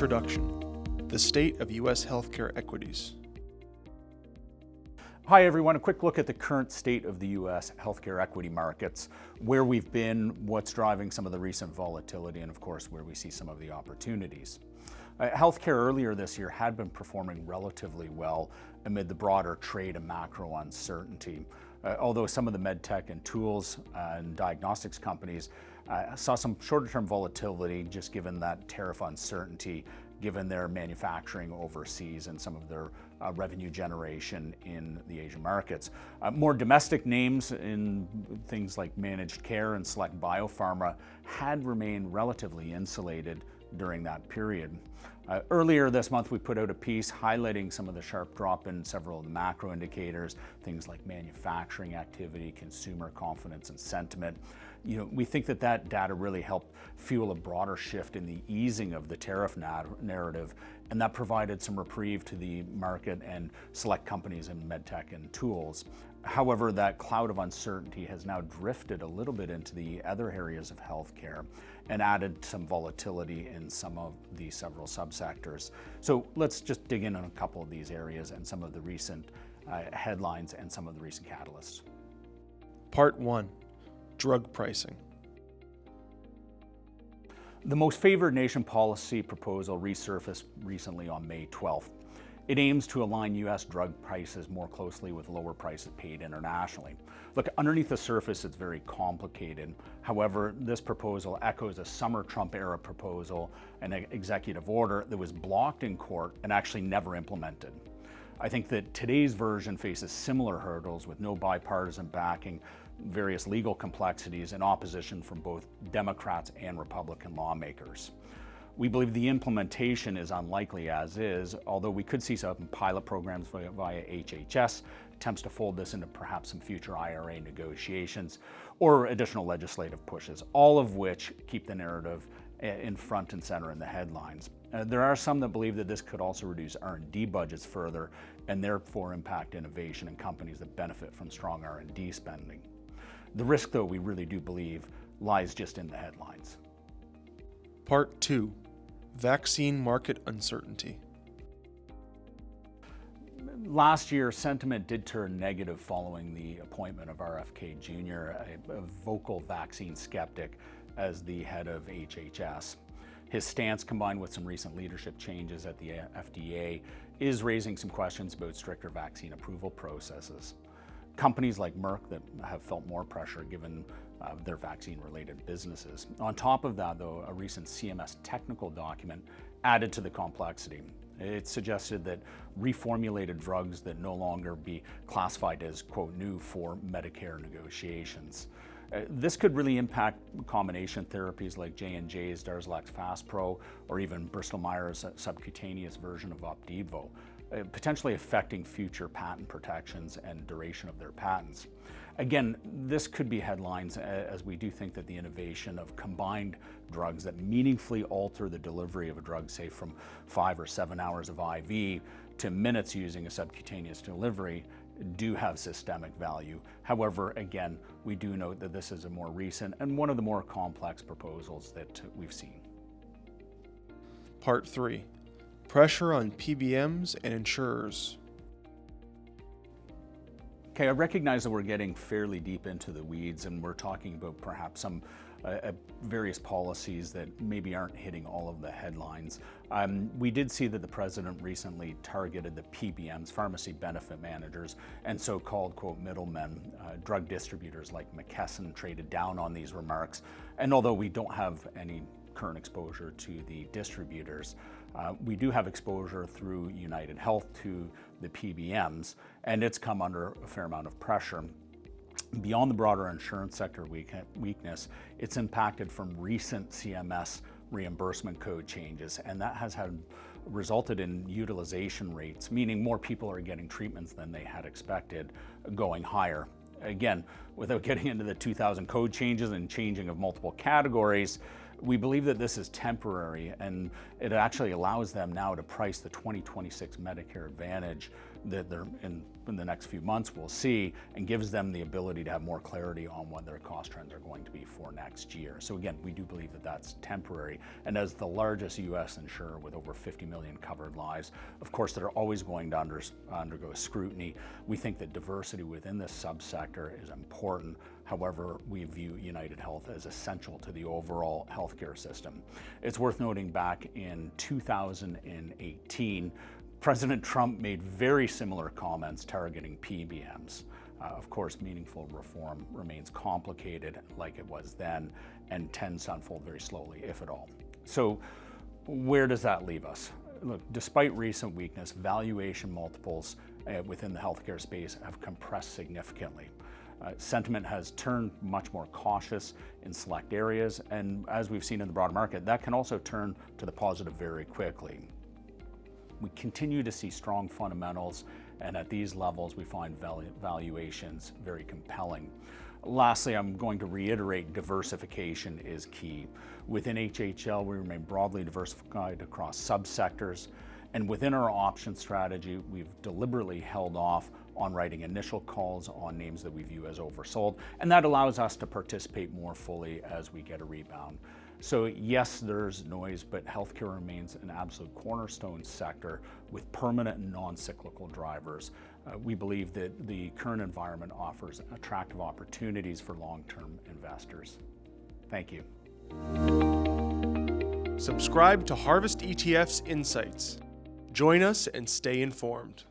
Introduction: The State of U.S. Healthcare Equities. Hi everyone, a quick look at the current state of the U.S. healthcare equity markets, where we've been, what's driving some of the recent volatility, and of course where we see some of the opportunities. Healthcare earlier this year had been performing relatively well amid the broader trade and macro uncertainty. Although some of the medtech and tools and diagnostics companies saw some shorter-term volatility just given that tariff uncertainty, given their manufacturing overseas and some of their revenue generation in the Asian markets. More domestic names in things like managed care and select biopharma had remained relatively insulated during that period. Earlier this month, we put out a piece highlighting some of the sharp drop in several of the macro indicators, things like manufacturing activity, consumer confidence, and sentiment. We think that that data really helped fuel a broader shift in the easing of the tariff narrative, and that provided some reprieve to the market and select companies in medtech and tools. However, that cloud of uncertainty has now drifted a little bit into the other areas of healthcare and added some volatility in some of the several subsectors. So let's just dig in on a couple of these areas and some of the recent headlines and some of the recent catalysts. Part 1. Drug pricing. The most favored nation policy proposal resurfaced recently on May 12th. It aims to align U.S. drug prices more closely with lower prices paid internationally. Look, underneath the surface, it's very complicated. However, this proposal echoes a summer Trump-era proposal, an executive order that was blocked in court and actually never implemented. I think that today's version faces similar hurdles with no bipartisan backing, various legal complexities, and opposition from both Democrats and Republican lawmakers. We believe the implementation is unlikely as is, although we could see some pilot programs via HHS, attempts to fold this into perhaps some future IRA negotiations, or additional legislative pushes, all of which keep the narrative in front and center in the headlines. There are some that believe that this could also reduce R&D budgets further and therefore impact innovation and companies that benefit from strong R&D spending. The risk, though, we really do believe lies just in the headlines. Part 2. Vaccine market uncertainty. Last year, sentiment did turn negative following the appointment of RFK Jr., a vocal vaccine skeptic, as the head of HHS. His stance, combined with some recent leadership changes at the FDA, is raising some questions about stricter vaccine approval processes. Companies like Merck that have felt more pressure given their vaccine-related businesses. On top of that, though, a recent CMS technical document added to the complexity. It suggested that reformulated drugs that no longer be classified as, quote, new for Medicare negotiations. This could really impact combination therapies like J&J's Darzalex Faspro or even Bristol-Myers' subcutaneous version of Opdivo, potentially affecting future patent protections and duration of their patents. Again, this could be headlines as we do think that the innovation of combined drugs that meaningfully alter the delivery of a drug, say from 5 or 7 hours of IV to minutes using a subcutaneous delivery, do have systemic value. However, again, we do note that this is a more recent and one of the more complex proposals that we've seen. Part 3. Pressure on PBMs and insurers. Okay, I recognize that we're getting fairly deep into the weeds and we're talking about perhaps some various policies that maybe aren't hitting all of the headlines. We did see that the president recently targeted the PBMs, pharmacy benefit managers, and so-called, quote, middlemen. Drug distributors like McKesson traded down on these remarks. And although we don't have any current exposure to the distributors, we do have exposure through United Health to the PBMs, and it's come under a fair amount of pressure. Beyond the broader insurance sector weakness, it's impacted from recent CMS reimbursement code changes, and that has resulted in utilization rates, meaning more people are getting treatments than they had expected, going higher. Again, without getting into the 2000 code changes and changing of multiple categories, we believe that this is temporary, and it actually allows them now to price the 2026 Medicare Advantage that they're in in the next few months, we'll see, and gives them the ability to have more clarity on what their cost trends are going to be for next year. So again, we do believe that that's temporary. And as the largest US insurer with over 50 million covered lives, of course, they're always going to undergo scrutiny. We think that diversity within this subsector is important. However, we view United Health as essential to the overall healthcare system. It's worth noting back in 2018, President Trump made very similar comments targeting PBMs. Of course, meaningful reform remains complicated like it was then and tends to unfold very slowly, if at all. So where does that leave us? Look, despite recent weakness, valuation multiples within the healthcare space have compressed significantly. Sentiment has turned much more cautious in select areas, and as we've seen in the broader market, that can also turn to the positive very quickly. We continue to see strong fundamentals, and at these levels, we find valuations very compelling. Lastly, I'm going to reiterate diversification is key. Within HHL, we remain broadly diversified across subsectors, and within our option strategy, we've deliberately held off on writing initial calls on names that we view as oversold, and that allows us to participate more fully as we get a rebound. So yes, there's noise, but healthcare remains an absolute cornerstone sector with permanent and non-cyclical drivers. We believe that the current environment offers attractive opportunities for long-term investors. Thank you. Subscribe to Harvest ETF's Insights. Join us and stay informed.